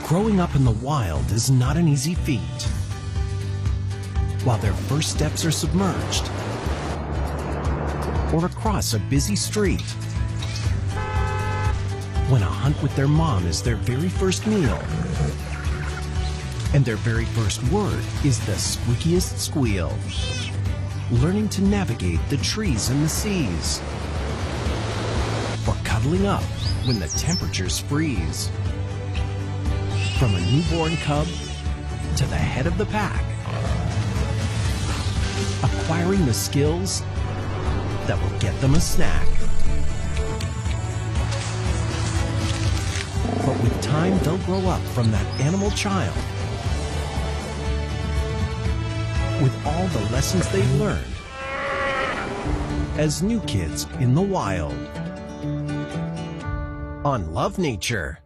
Growing up in the wild is not an easy feat. While their first steps are submerged or across a busy street, when a hunt with their mom is their very first meal, and their very first word is the squeakiest squeal, learning to navigate the trees and the seas, or cuddling up when the temperatures freeze. From a newborn cub to the head of the pack, acquiring the skills that will get them a snack. But with time, they'll grow up from that animal child with all the lessons they've learned as new kids in the wild on Love Nature.